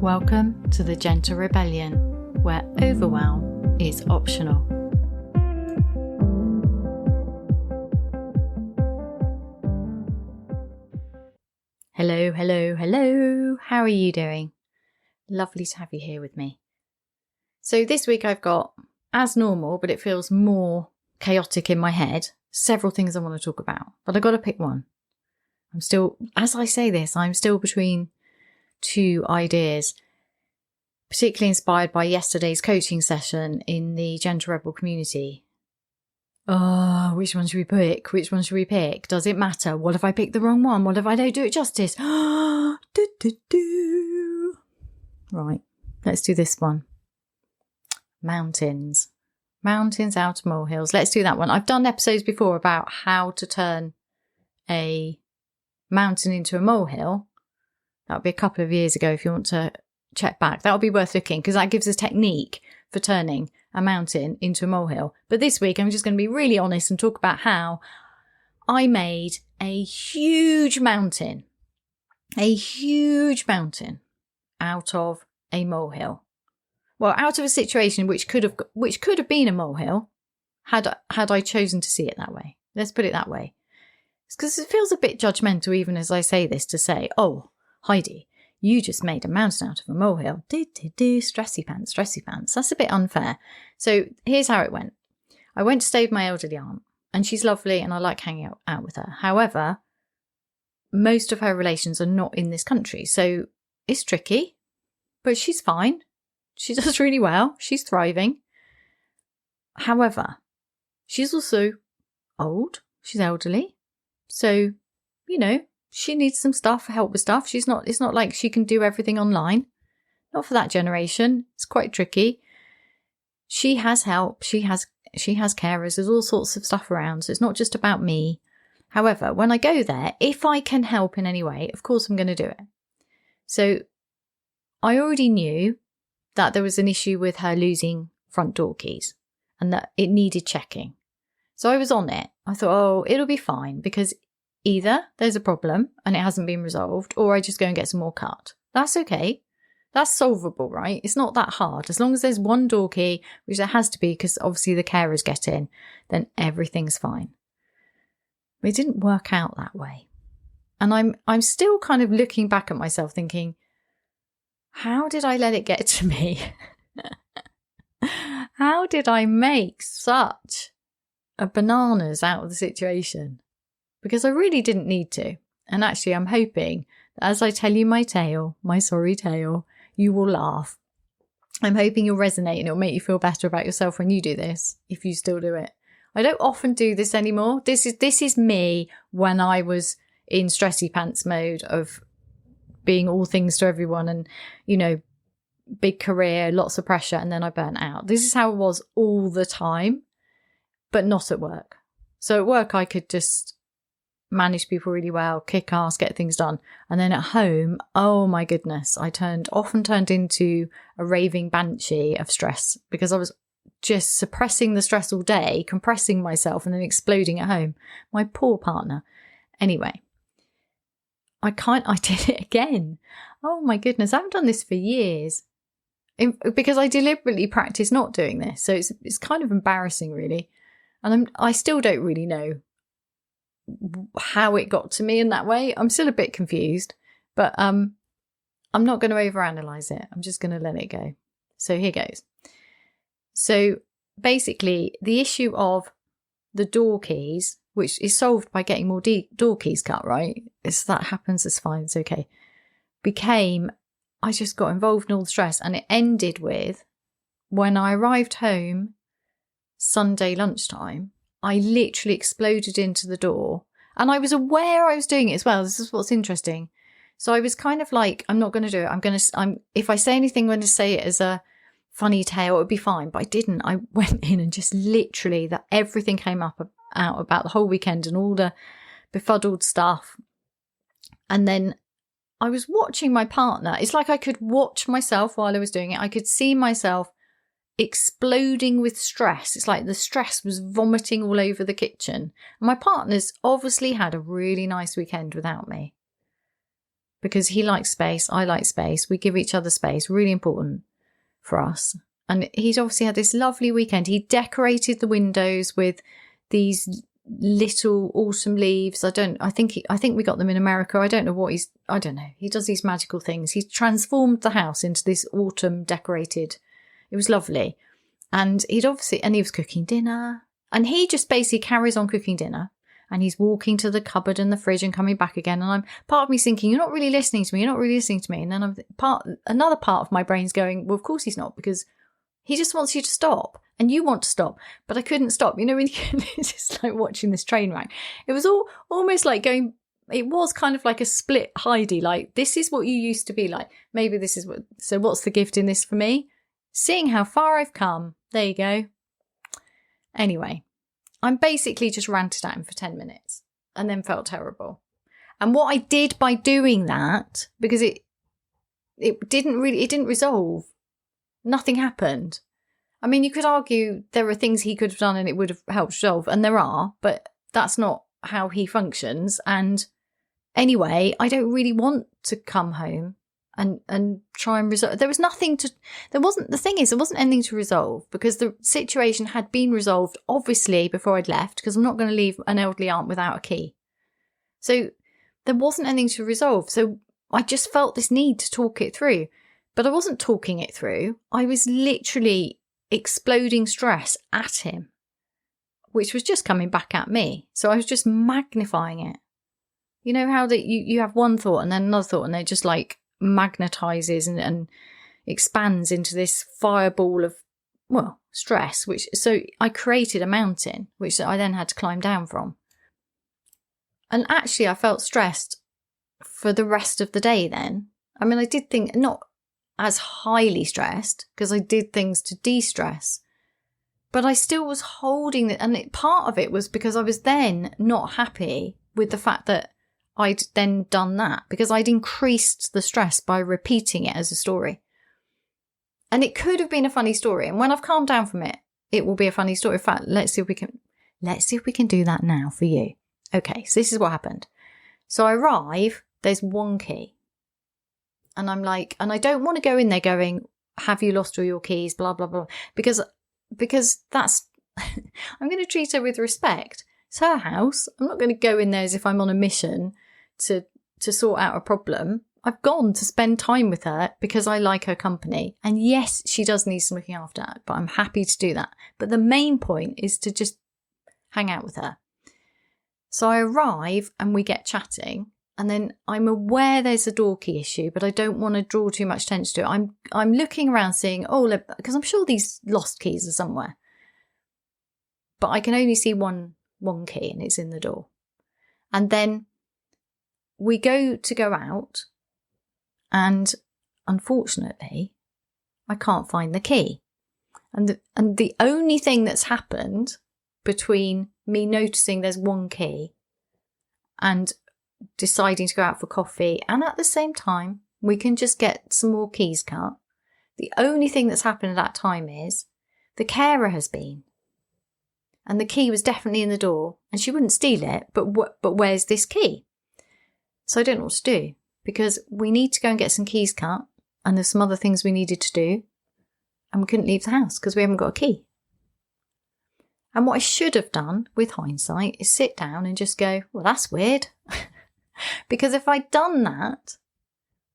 Welcome to the Gentle Rebellion, where overwhelm is optional. Hello, hello, hello. How are you doing? Lovely to have you here with me. So this week I've got, as normal, but it feels more chaotic in my head, several things I want to talk about, but I've got to pick one. I'm still, as I say this, I'm still between two ideas, particularly inspired by yesterday's coaching session in the Gentle Rebel community. Oh, which one should we pick? Which one should we pick? Does it matter? What if I pick the wrong one? What if I don't do it justice? Right, let's do this one. Mountains. Mountains out of molehills. Let's do that one. I've done episodes before about how to turn a mountain into a molehill. That would be a couple of years ago if you want to check back. That would be worth looking because that gives a technique for turning a mountain into a molehill. But this week I'm just going to be really honest and talk about how I made a huge mountain out of a molehill. Well, out of a situation which could have been a molehill had I chosen to see it that way. Let's put it that way. Because it feels a bit judgmental even as I say this to say, oh, Heidi, you just made a mountain out of a molehill. Stressy pants. That's a bit unfair. So here's how it went. I went to stay with my elderly aunt and she's lovely and I like hanging out with her. However, most of her relations are not in this country. So it's tricky, but she's fine. She does really well. She's thriving. However, she's also old. She's elderly. So, she needs some help with stuff. It's not like she can do everything online. Not for that generation. It's quite tricky. She has help. She has carers. There's all sorts of stuff around. So it's not just about me. However, when I go there, if I can help in any way, of course I'm going to do it. So I already knew that there was an issue with her losing front door keys and that it needed checking. So I was on it. I thought, oh, it'll be fine because either there's a problem and it hasn't been resolved or I just go and get some more cut. That's okay. That's solvable, right? It's not that hard. As long as there's one door key, which there has to be because obviously the carers get in, then everything's fine. But it didn't work out that way. And I'm still kind of looking back at myself thinking, how did I let it get to me? How did I make such a bananas out of the situation? Because I really didn't need to. And actually, I'm hoping that as I tell you my tale, my sorry tale, you will laugh. I'm hoping you'll resonate and it'll make you feel better about yourself when you do this, if you still do it. I don't often do this anymore. This is me when I was in stressy pants mode of being all things to everyone and, big career, lots of pressure, and then I burnt out. This is how it was all the time, but not at work. So at work, I could just manage people really well, kick ass, get things done. And then at home, oh my goodness, I often turned into a raving banshee of stress because I was just suppressing the stress all day, compressing myself and then exploding at home. My poor partner. Anyway, I did it again. Oh my goodness, I haven't done this for years because I deliberately practice not doing this. So it's kind of embarrassing really. And I still don't really know how it got to me in that way. I'm still a bit confused, but I'm not going to overanalyze it. I'm just going to let it go. So here goes. So basically the issue of the door keys, which is solved by getting more door keys cut, right? If that happens, it's fine. It's okay. I just got involved in all the stress and it ended with when I arrived home Sunday lunchtime, I literally exploded into the door and I was aware I was doing it as well. This is what's interesting. So I was kind of like, I'm not going to do it. If I say anything, I'm going to say it as a funny tale. It would be fine. But I didn't. I went in and just literally everything came out about the whole weekend and all the befuddled stuff. And then I was watching my partner. It's like I could watch myself while I was doing it. I could see myself exploding with stress. It's like the stress was vomiting all over the kitchen. And my partner's obviously had a really nice weekend without me. because he likes space. I like space. We give each other space. Really important for us. And he's obviously had this lovely weekend. He decorated the windows with these little autumn leaves. I think we got them in America. I don't know. He does these magical things. He's transformed the house into this autumn decorated. It was lovely. And he was cooking dinner, and he just basically carries on cooking dinner, and he's walking to the cupboard and the fridge and coming back again. And part of me thinking, you're not really listening to me. And then another part of my brain's going, well, of course he's not, because he just wants you to stop, and you want to stop, but I couldn't stop. You know, when it's just like watching this train wreck. It was almost like going, it was kind of like a split Heidi, like, this is what you used to be like. Maybe this is so what's the gift in this for me? Seeing how far I've come. There you go. Anyway, I'm basically just ranted at him for 10 minutes and then felt terrible. And what I did by doing that, because it didn't resolve. Nothing happened. I mean, you could argue there are things he could have done and it would have helped resolve, and there are, but that's not how he functions. And anyway, I don't really want to come home and try and resolve. There wasn't anything to resolve, because the situation had been resolved, obviously, before I'd left, because I'm not going to leave an elderly aunt without a key. So there wasn't anything to resolve. So I just felt this need to talk it through. But I wasn't talking it through. I was literally exploding stress at him, which was just coming back at me. So I was just magnifying it. You know how that you have one thought and then another thought, and it just like magnetizes and expands into this fireball of, well, stress. So I created a mountain, which I then had to climb down from. And actually I felt stressed for the rest of the day then. I mean, I did think, not as highly stressed, because I did things to de-stress, but I still was holding it. And part of it was because I was then not happy with the fact that I'd then done that, because I'd increased the stress by repeating it as a story. And it could have been a funny story, and when I've calmed down from it, it will be a funny story. In fact, let's see if we can do that now for you. Okay, so this is what happened. So I arrive, there's one key. And I'm like, and I don't want to go in there going, have you lost all your keys, blah, blah, blah. Because that's, I'm going to treat her with respect. It's her house. I'm not going to go in there as if I'm on a mission to sort out a problem. I've gone to spend time with her because I like her company. And yes, she does need some looking after, but I'm happy to do that. But the main point is to just hang out with her. So I arrive and we get chatting. And then I'm aware there's a door key issue, but I don't want to draw too much attention to it. I'm looking around seeing, because I'm sure these lost keys are somewhere. But I can only see one key, and it's in the door. And then we go out, and unfortunately, I can't find the key. And the only thing that's happened between me noticing there's one key and deciding to go out for coffee, and at the same time we can just get some more keys cut, the only thing that's happened at that time is the carer has been, and the key was definitely in the door, and she wouldn't steal it, but where's this key? So I don't know what to do, because we need to go and get some keys cut, and there's some other things we needed to do, and we couldn't leave the house because we haven't got a key. And what I should have done with hindsight is sit down and just go, well, that's weird. Because if I'd done that,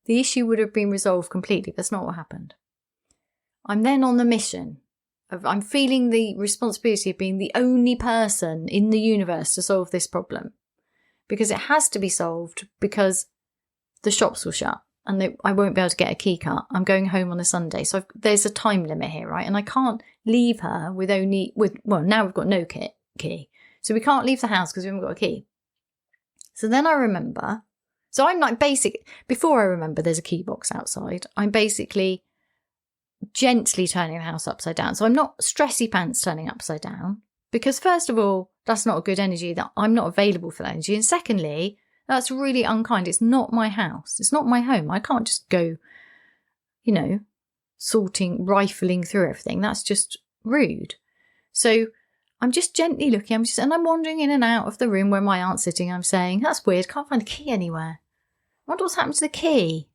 the issue would have been resolved completely. That's not what happened. I'm then on the mission of, I'm feeling the responsibility of being the only person in the universe to solve this problem. Because it has to be solved, because the shops will shut and I won't be able to get a key cut. I'm going home on a Sunday. So there's a time limit here, right? And I can't leave her now we've got no key. So we can't leave the house because we haven't got a key. So then I remember, so I'm like before I remember there's a key box outside, I'm basically gently turning the house upside down. So I'm not stressy pants turning upside down, because first of all, that's not a good energy, that I'm not available for that energy. And secondly, that's really unkind. It's not my house. It's not my home. I can't just go, rifling through everything. That's just rude. So I'm just gently looking, and I'm wandering in and out of the room where my aunt's sitting. I'm saying, that's weird, can't find a key anywhere. wonder what's happened to the key.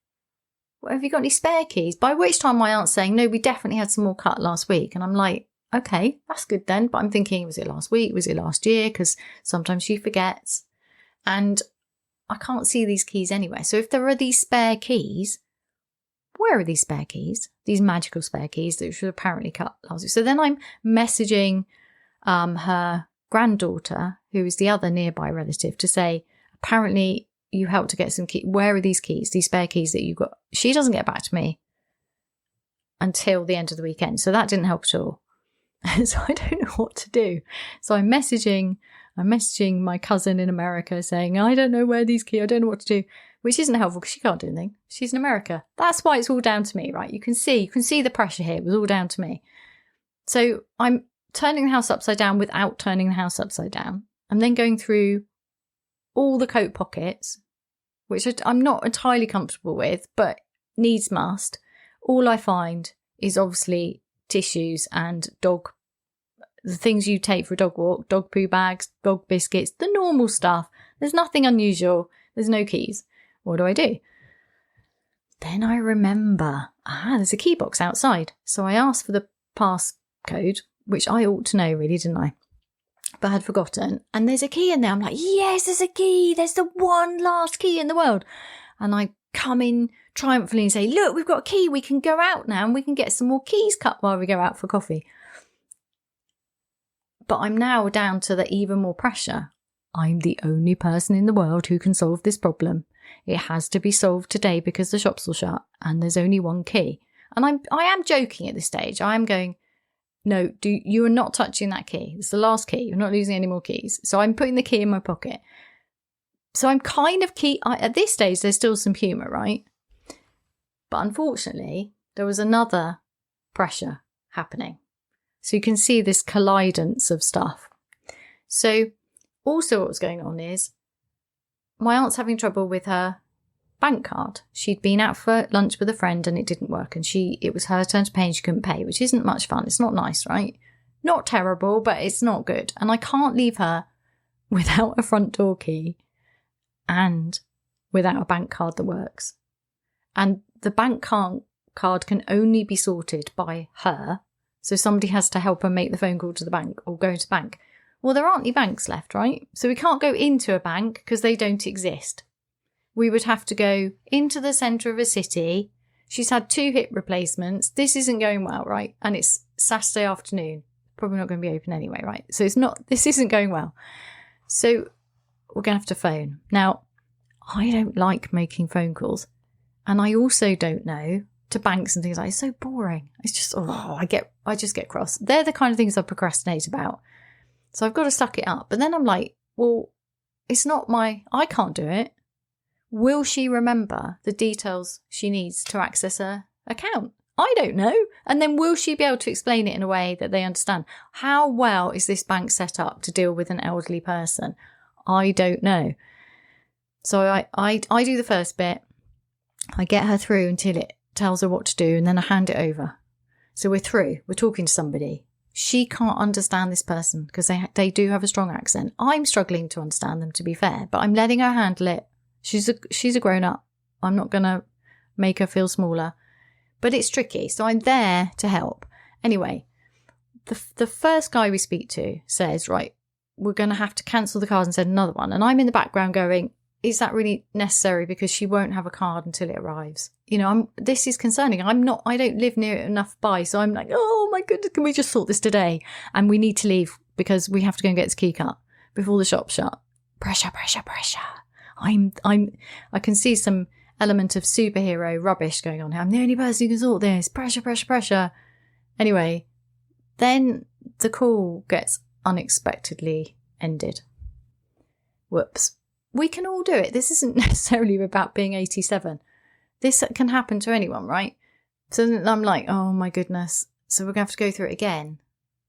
What, have you got any spare keys? By which time my aunt's saying, no, we definitely had some more cut last week. And I'm like, okay, that's good then. But I'm thinking, was it last week? Was it last year? Because sometimes she forgets. And I can't see these keys anywhere. So if there are these spare keys, where are these spare keys? These magical spare keys that should apparently cut last week. So then I'm messaging her granddaughter, who is the other nearby relative, to say, apparently you helped to get some keys. Where are these keys, these spare keys that you got? She doesn't get back to me until the end of the weekend. So that didn't help at all. So I don't know what to do. So I'm messaging my cousin in America saying, I don't know where these keys, I don't know what to do, which isn't helpful because she can't do anything. She's in America. That's why it's all down to me, right? You can see the pressure here. It was all down to me. So I'm turning the house upside down without turning the house upside down. I'm then going through all the coat pockets, which I'm not entirely comfortable with, but needs must. All I find is obviously tissues and the things you take for a dog walk, dog poo bags, dog biscuits, the normal stuff. There's nothing unusual. There's no keys. What do? Then I remember, there's a key box outside. So I asked for the passcode, which I ought to know really, didn't I? But I had forgotten. And there's a key in there. I'm like, yes, there's a key. There's the one last key in the world. And I come in triumphantly and say, look, we've got a key. We can go out now and we can get some more keys cut while we go out for coffee. But I'm now down to the even more pressure. I'm the only person in the world who can solve this problem. It has to be solved today because the shops will shut and there's only one key. And I am joking at this stage. I am going, no, you are not touching that key. It's the last key. You're not losing any more keys. So I'm putting the key in my pocket. So I'm kind of at this stage, there's still some humour, right? But unfortunately, there was another pressure happening. So you can see this collidence of stuff. So also what was going on is my aunt's having trouble with her bank card. She'd been out for lunch with a friend and it didn't work. And it was her turn to pay and she couldn't pay, which isn't much fun. It's not nice, right? Not terrible, but it's not good. And I can't leave her without a front door key and without a bank card that works. And the bank card can only be sorted by her. So somebody has to help her make the phone call to the bank or go to the bank. Well, there aren't any banks left, right? So we can't go into a bank because they don't exist. We would have to go into the centre of a city. She's had 2 hip replacements. This isn't going well, right? And it's Saturday afternoon. Probably not going to be open anyway, right? So this isn't going well. So we're going to have to phone. Now, I don't like making phone calls. And I also don't know to banks and things like that. It's so boring. It's just, I just get cross. They're the kind of things I procrastinate about. So I've got to suck it up. But then I'm like, well, I can't do it. Will she remember the details she needs to access her account? I don't know. And then will she be able to explain it in a way that they understand? How well is this bank set up to deal with an elderly person? I don't know. So I do the first bit. I get her through until it tells her what to do, and then I hand it over. So we're through. We're talking to somebody. She can't understand this person because they do have a strong accent. I'm struggling to understand them, to be fair, but I'm letting her handle it. She's a grown-up. I'm not going to make her feel smaller. But it's tricky, so I'm there to help. Anyway, the first guy we speak to says, right, we're going to have to cancel the card and send another one. And I'm in the background going, is that really necessary? Because she won't have a card until it arrives. You know, this is concerning. I don't live near it enough by. So I'm like, oh my goodness, can we just sort this today? And we need to leave because we have to go and get this key cut before the shop shut. Pressure. I can see some element of superhero rubbish going on here. I'm the only person who can sort this. Pressure. Anyway, then the call gets unexpectedly ended. Whoops. We can all do it. This isn't necessarily about being 87. This can happen to anyone, right? So then I'm like, oh my goodness. So we're going to have to go through it again.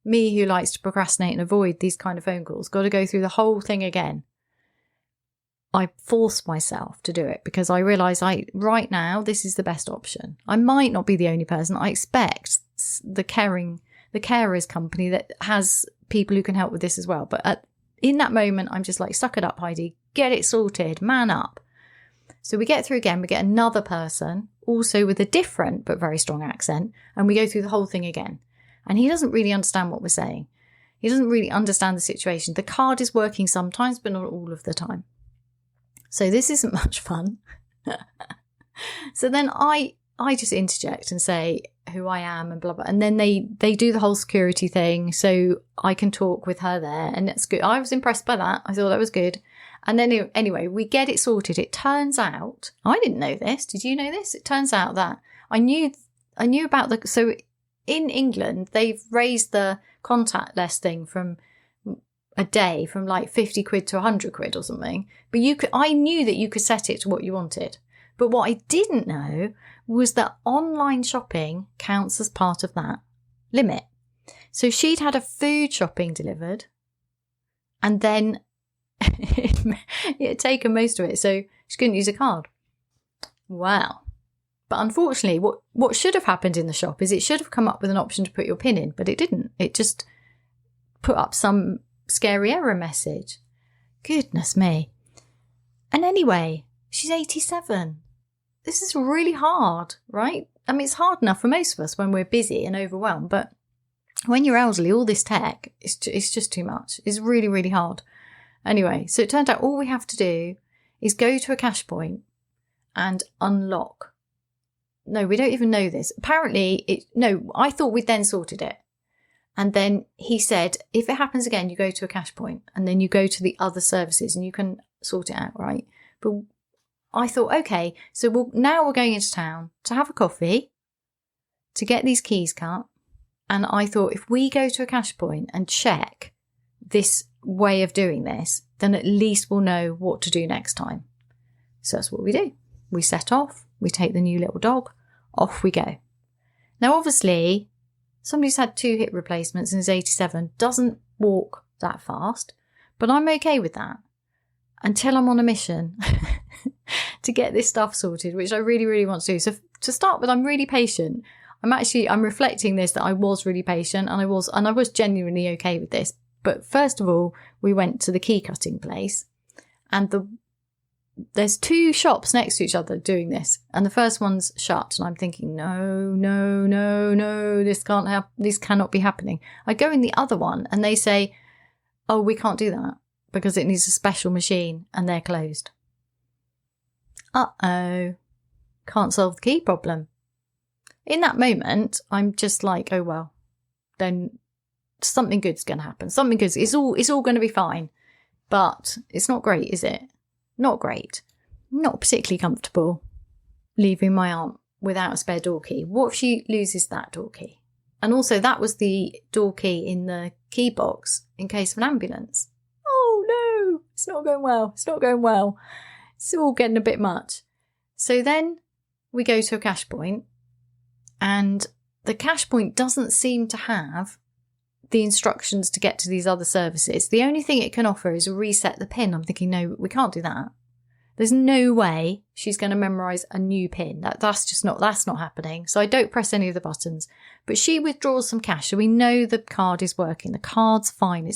Me, who likes to procrastinate and avoid these kind of phone calls, got to go through the whole thing again. I force myself to do it because I realise right now, this is the best option. I might not be the only person. I expect the carers company that has people who can help with this as well. But in that moment, I'm just like, suck it up, Heidi. Get it sorted. Man up. So we get through again, we get another person, also with a different but very strong accent, and we go through the whole thing again. And he doesn't really understand what we're saying. He doesn't really understand the situation. The card is working sometimes, but not all of the time. So this isn't much fun. So then I just interject and say who I am and blah, blah. And then they do the whole security thing. So I can talk with her there. And that's good. I was impressed by that. I thought that was good. And then anyway, we get it sorted. It turns out, I didn't know this. Did you know this? It turns out that I knew about so in England, they've raised the contactless thing from a day from like 50 quid to 100 quid or something. But I knew that you could set it to what you wanted. But what I didn't know was that online shopping counts as part of that limit. So she'd had a food shopping delivered and then it had taken most of it. So she couldn't use a card. Wow. But unfortunately, what should have happened in the shop is it should have come up with an option to put your PIN in, but it didn't. It just put up some scary error message. Goodness me. And anyway, she's 87. This is really hard, right? I mean, it's hard enough for most of us when we're busy and overwhelmed, but when you're elderly, all this tech, it's just too much. It's really, really hard. Anyway, so it turned out all we have to do is go to a cash point and unlock. No, we don't even know this. Apparently, I thought we'd then sorted it. And then he said, if it happens again, you go to a cash point and then you go to the other services and you can sort it out, right? But I thought, okay, so now we're going into town to have a coffee, to get these keys cut. And I thought if we go to a cash point and check this way of doing this, then at least we'll know what to do next time. So that's what we do. We set off, we take the new little dog, off we go. Now, obviously, somebody who's had 2 hip replacements and is 87 doesn't walk that fast, but I'm okay with that until I'm on a mission to get this stuff sorted, which I really, really want to do. So to start with, I'm really patient. I'm reflecting this that I was really patient and I was genuinely okay with this. But first of all, we went to the key cutting place and there's 2 shops next to each other doing this. And the first one's shut. And I'm thinking, no, this cannot be happening. I go in the other one and they say, oh, we can't do that because it needs a special machine and they're closed. Uh-oh. Can't solve the key problem. In that moment, I'm just like, oh, well, then something good's going to happen. Something good. It's all going to be fine. But it's not great, is it? Not great. Not particularly comfortable leaving my aunt without a spare door key. What if she loses that door key? And also that was the door key in the key box in case of an ambulance. Oh no, it's not going well. It's not going well. It's all getting a bit much. So then we go to a cash point and the cash point doesn't seem to have the instructions to get to these other services. The only thing it can offer is reset the PIN. I'm thinking, no, we can't do that. There's no way she's going to memorize a new PIN. That's not happening. So I don't press any of the buttons. But she withdraws some cash, so we know the card is working. The card's fine.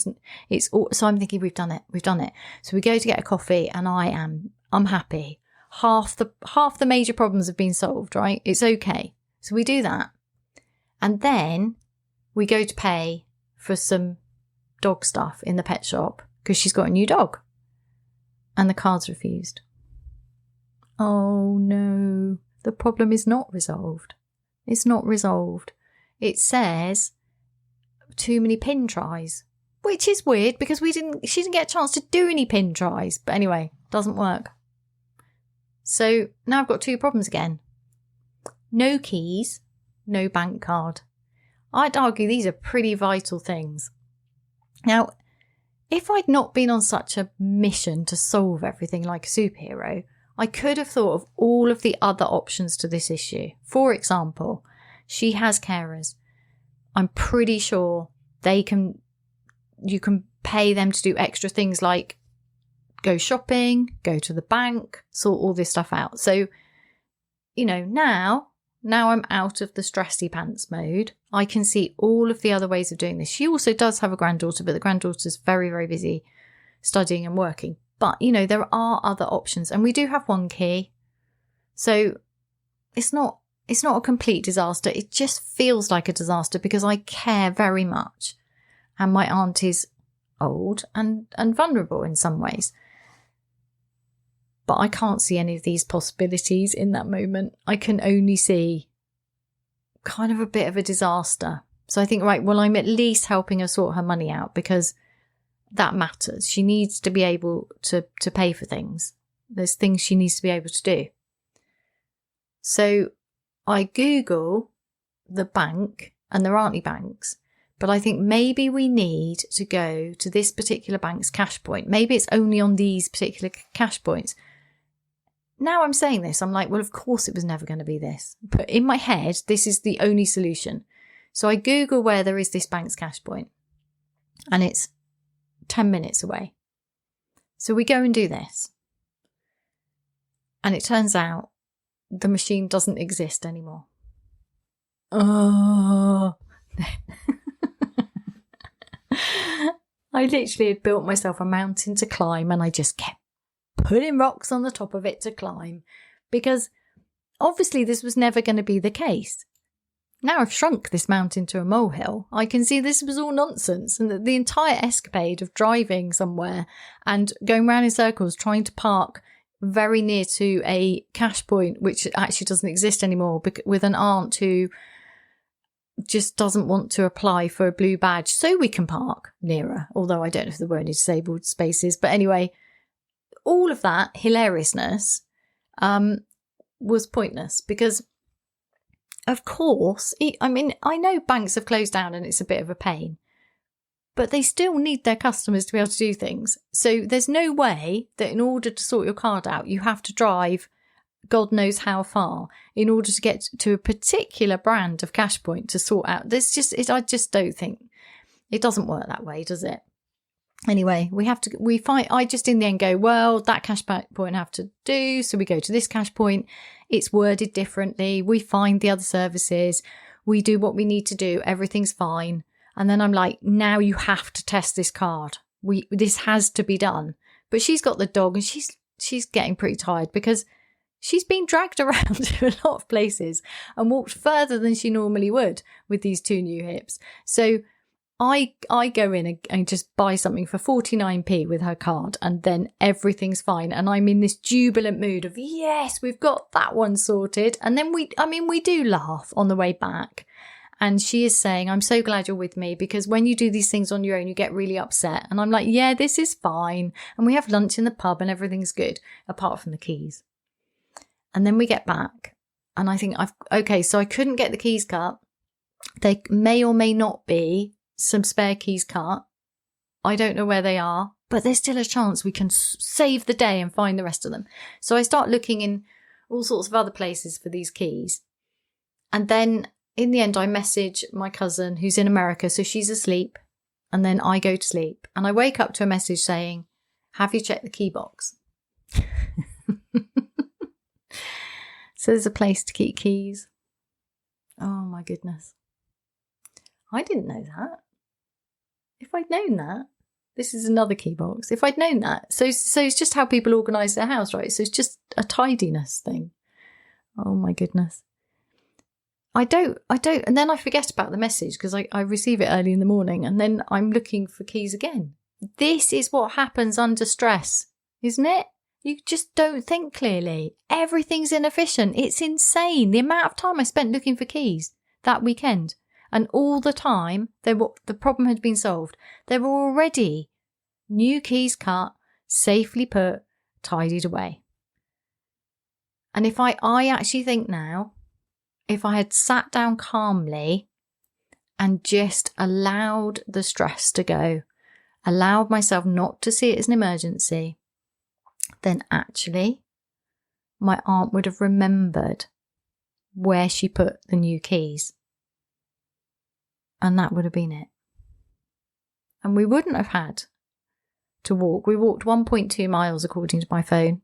It's all, so I'm thinking we've done it. So we go to get a coffee, and I'm happy. Half the major problems have been solved. Right? It's okay. So we do that, and then we go to pay for some dog stuff in the pet shop because she's got a new dog, and the card's refused. Oh no, the problem is not resolved. It's not resolved. It says too many pin tries, which is weird because she didn't get a chance to do any pin tries. But anyway, doesn't work. So now I've got 2 problems again. No keys, no bank card. I'd argue these are pretty vital things. Now, if I'd not been on such a mission to solve everything like a superhero, I could have thought of all of the other options to this issue. For example, she has carers. I'm pretty sure you can pay them to do extra things like go shopping, go to the bank, sort all this stuff out. So, now I'm out of the stressy pants mode. I can see all of the other ways of doing this. She also does have a granddaughter, but the granddaughter's very, very busy studying and working. But, there are other options. And we do have 1 key. So it's not a complete disaster. It just feels like a disaster because I care very much. And my aunt is old and vulnerable in some ways. But I can't see any of these possibilities in that moment. I can only see kind of a bit of a disaster. So I think, right, well, I'm at least helping her sort her money out because that matters. She needs to be able to pay for things. There's things she needs to be able to do. So I Google the bank, and there aren't any banks, but I think maybe we need to go to this particular bank's cash point. Maybe it's only on these particular cash points. Now I'm saying this, I'm like, well, of course it was never going to be this. But in my head, this is the only solution. So I Google where there is this bank's cash point, and it's 10 minutes away. So we go and do this. And it turns out the machine doesn't exist anymore. Oh. I literally had built myself a mountain to climb, and I just kept putting rocks on the top of it to climb because obviously this was never going to be the case. Now I've shrunk this mountain to a molehill, I can see this was all nonsense, and that the entire escapade of driving somewhere and going round in circles trying to park very near to a cash point which actually doesn't exist anymore with an aunt who just doesn't want to apply for a blue badge so we can park nearer, although I don't know if there were any disabled spaces. But anyway, all of that hilariousness was pointless because, of course, I mean, I know banks have closed down and it's a bit of a pain, but they still need their customers to be able to do things. So there's no way that in order to sort your card out, you have to drive God knows how far in order to get to a particular brand of cash point to sort out. I just don't think it doesn't work that way, does it? Anyway, I just in the end go, well, that cash point I have to do. So we go to this cash point. It's worded differently. We find the other services. We do what we need to do. Everything's fine. And then I'm like, now you have to test this card. This has to be done. But she's got the dog and she's getting pretty tired because she's been dragged around to a lot of places and walked further than she normally would with these two new hips. So I go in and just buy something for 49p with her card, and then everything's fine. And I'm in this jubilant mood of, yes, we've got that one sorted. And then we do laugh on the way back. And she is saying, I'm so glad you're with me because when you do these things on your own, you get really upset. And I'm like, yeah, this is fine. And we have lunch in the pub and everything's good, apart from the keys. And then we get back and I think so I couldn't get the keys cut. They may or may not be some spare keys cut. I don't know where they are, but there's still a chance we can save the day and find the rest of them. So I start looking in all sorts of other places for these keys. And then in the end, I message my cousin who's in America. So she's asleep and then I go to sleep and I wake up to a message saying, have you checked the key box? So there's a place to keep keys. Oh my goodness. I didn't know that. If I'd known that, this is another key box. If I'd known that. So it's just how people organise their house, right? So it's just a tidiness thing. Oh my goodness. I don't, and then I forget about the message because I receive it early in the morning and then I'm looking for keys again. This is what happens under stress, isn't it? You just don't think clearly. Everything's inefficient. It's insane. The amount of time I spent looking for keys that weekend. And all the time, the problem had been solved. There were already new keys cut, safely put, tidied away. And if I actually think now, if I had sat down calmly and just allowed the stress to go, allowed myself not to see it as an emergency, then actually my aunt would have remembered where she put the new keys. And that would have been it. And we wouldn't have had to walk. We walked 1.2 miles according to my phone.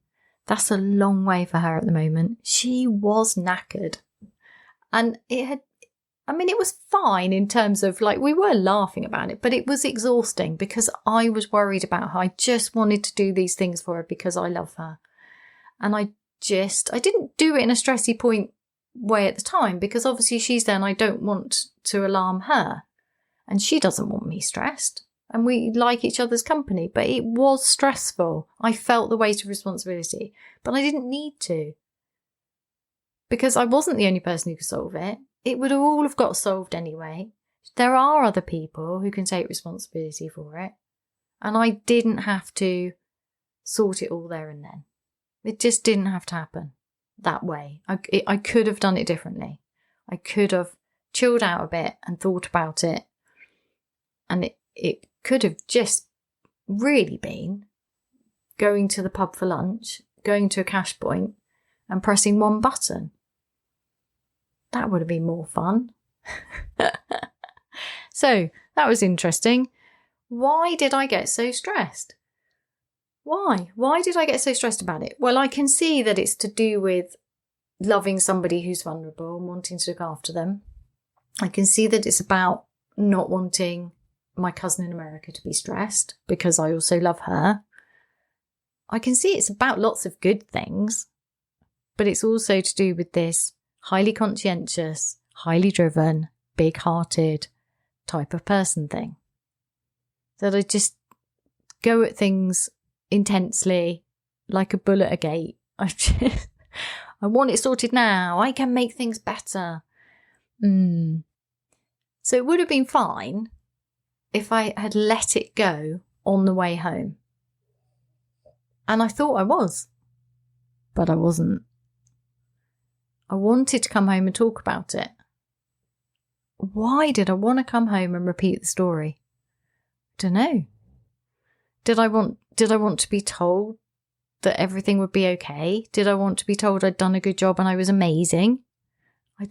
That's a long way for her at the moment. She was knackered. And it was fine in terms of we were laughing about it, but it was exhausting because I was worried about her. I just wanted to do these things for her because I love her. And I didn't do it in a stressy point way at the time, because obviously she's there and I don't want to alarm her. And she doesn't want me stressed. And we like each other's company. But it was stressful. I felt the weight of responsibility. But I didn't need to. Because I wasn't the only person who could solve it. It would all have got solved anyway. There are other people who can take responsibility for it. And I didn't have to sort it all there and then. It just didn't have to happen that way. I could have done it differently. I could have chilled out a bit and thought about it. And it could have just really been going to the pub for lunch, going to a cash point and pressing one button. That would have been more fun. So that was interesting. Why did I get so stressed? Why? Why did I get so stressed about it? Well, I can see that it's to do with loving somebody who's vulnerable and wanting to look after them. I can see that it's about not wanting my cousin in America to be stressed because I also love her. I can see it's about lots of good things, but it's also to do with this highly conscientious, highly driven, big-hearted type of person thing. That I just go at things intensely, like a bull at a gate. I want it sorted now. I can make things better. So it would have been fine if I had let it go on the way home. And I thought I was, but I wasn't. I wanted to come home and talk about it. Why did I want to come home and repeat the story? I don't know. Did I want to be told that everything would be okay? Did I want to be told I'd done a good job and I was amazing?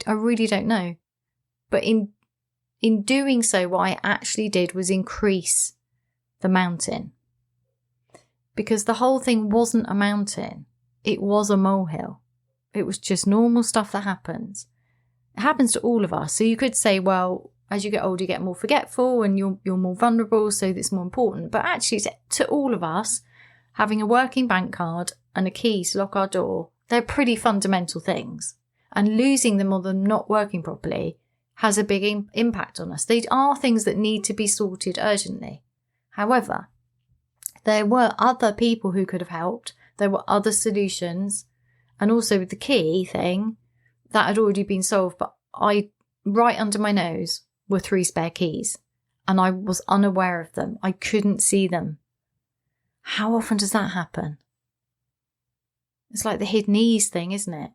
I really don't know. But in doing so, what I actually did was increase the mountain. Because the whole thing wasn't a mountain. It was a molehill. It was just normal stuff that happens. It happens to all of us. So you could say, well, as you get older, you get more forgetful and you're more vulnerable, so that's more important. But actually, to all of us, having a working bank card and a key to lock our door, they're pretty fundamental things. And losing them or them not working properly has a big impact on us. They are things that need to be sorted urgently. However, there were other people who could have helped. There were other solutions. And also with the key thing, that had already been solved. But right under my nose were 3 spare keys. And I was unaware of them. I couldn't see them. How often does that happen? It's like the hidden ease thing, isn't it?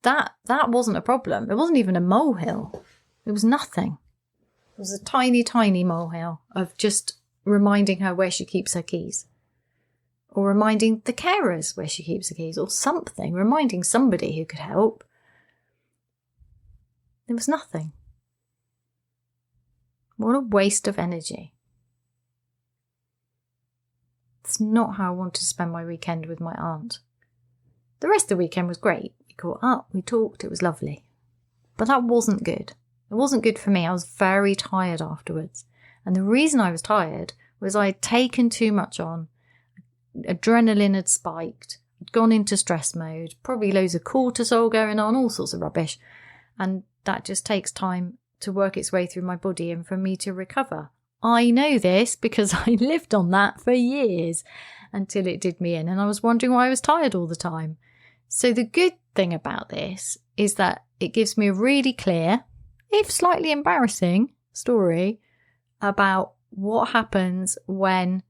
That wasn't a problem. It wasn't even a molehill. It was nothing. It was a tiny, tiny molehill of just reminding her where she keeps her keys. Or reminding the carers where she keeps the keys. Or something. Reminding somebody who could help. There was nothing. What a waste of energy. It's not how I wanted to spend my weekend with my aunt. The rest of the weekend was great. We caught up, we talked, it was lovely. But that wasn't good. It wasn't good for me. I was very tired afterwards. And the reason I was tired was I had taken too much on. Adrenaline had spiked. I'd gone into stress mode. Probably loads of cortisol going on, all sorts of rubbish. And that just takes time to work its way through my body and for me to recover. I know this because I lived on that for years until it did me in. And I was wondering why I was tired all the time. So the good thing about this is that it gives me a really clear, if slightly embarrassing, story about what happens when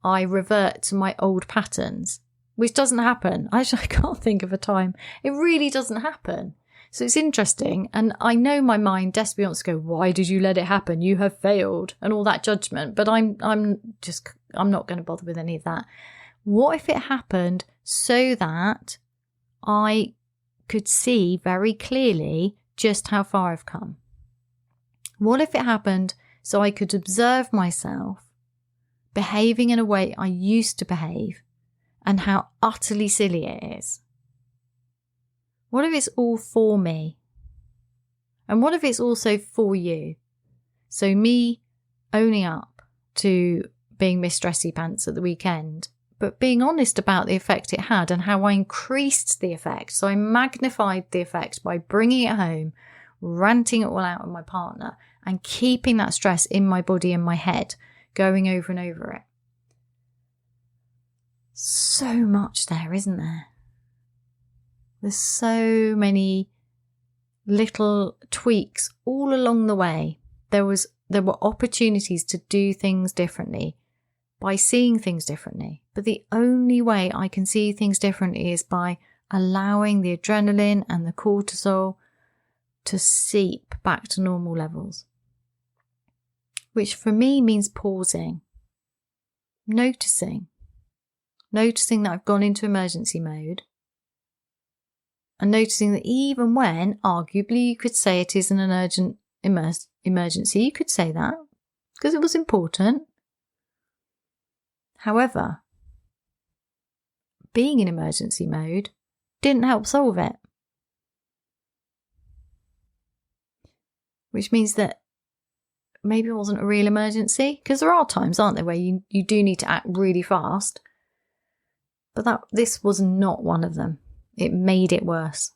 I revert to my old patterns, which doesn't happen. I can't think of a time. It really doesn't happen. So it's interesting. And I know my mind desperately wants to go, why did you let it happen? You have failed and all that judgment. But I'm not going to bother with any of that. What if it happened so that I could see very clearly just how far I've come? What if it happened so I could observe myself behaving in a way I used to behave and how utterly silly it is? What if it's all for me? And what if it's also for you? So me owning up to being Miss Stressy Pants at the weekend, but being honest about the effect it had and how I increased the effect. So I magnified the effect by bringing it home, ranting it all out on my partner, and keeping that stress in my body and my head, going over and over it. So much there, isn't there? There's so many little tweaks all along the way. There were opportunities to do things differently by seeing things differently. But the only way I can see things differently is by allowing the adrenaline and the cortisol to seep back to normal levels. Which for me means pausing, noticing that I've gone into emergency mode, and noticing that even when, arguably, you could say it is an urgent emergency, you could say that, because it was important. However, being in emergency mode didn't help solve it. Which means that maybe it wasn't a real emergency, because there are times, aren't there, where you do need to act really fast. But this was not one of them. It made it worse.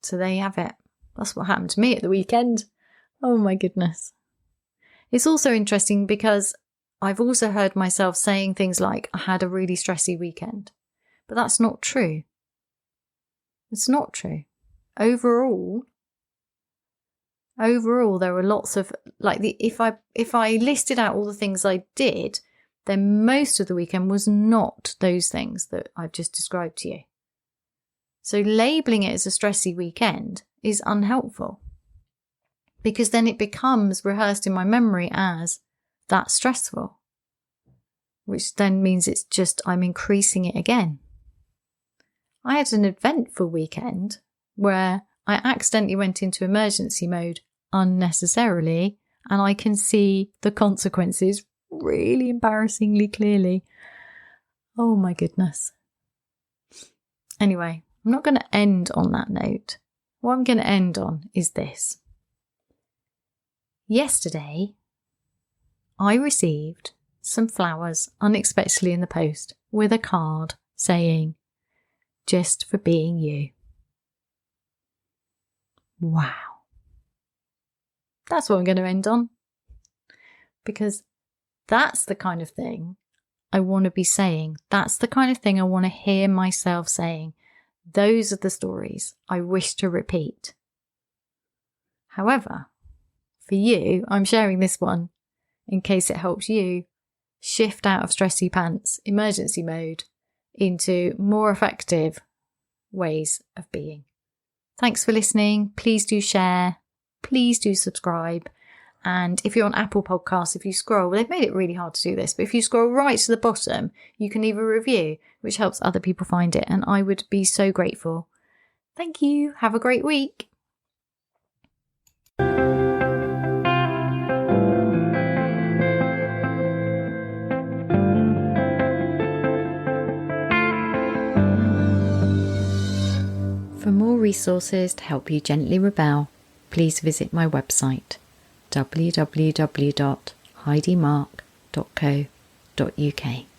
So there you have it. That's what happened to me at the weekend. Oh my goodness. It's also interesting because I've also heard myself saying things like, I had a really stressy weekend. But that's not true. It's not true. Overall, there were lots of, like, if I listed out all the things I did, then most of the weekend was not those things that I've just described to you. So labelling it as a stressy weekend is unhelpful, because then it becomes rehearsed in my memory as that's stressful, which then means it's just I'm increasing it again. I had an eventful weekend where I accidentally went into emergency mode unnecessarily, and I can see the consequences really embarrassingly clearly. Oh my goodness. Anyway, I'm not going to end on that note. What I'm going to end on is this. Yesterday, I received some flowers unexpectedly in the post with a card saying, "Just for being you." Wow. That's what I'm going to end on. Because that's the kind of thing I want to be saying. That's the kind of thing I want to hear myself saying. Those are the stories I wish to repeat. However, for you, I'm sharing this one in case it helps you shift out of stressy pants, emergency mode, into more effective ways of being. Thanks for listening. Please do share. Please do subscribe. And if you're on Apple Podcasts, if you scroll, they've made it really hard to do this, but if you scroll right to the bottom, you can leave a review, which helps other people find it. And I would be so grateful. Thank you. Have a great week. For more resources to help you gently rebel, please visit my website, www.heidimark.co.uk.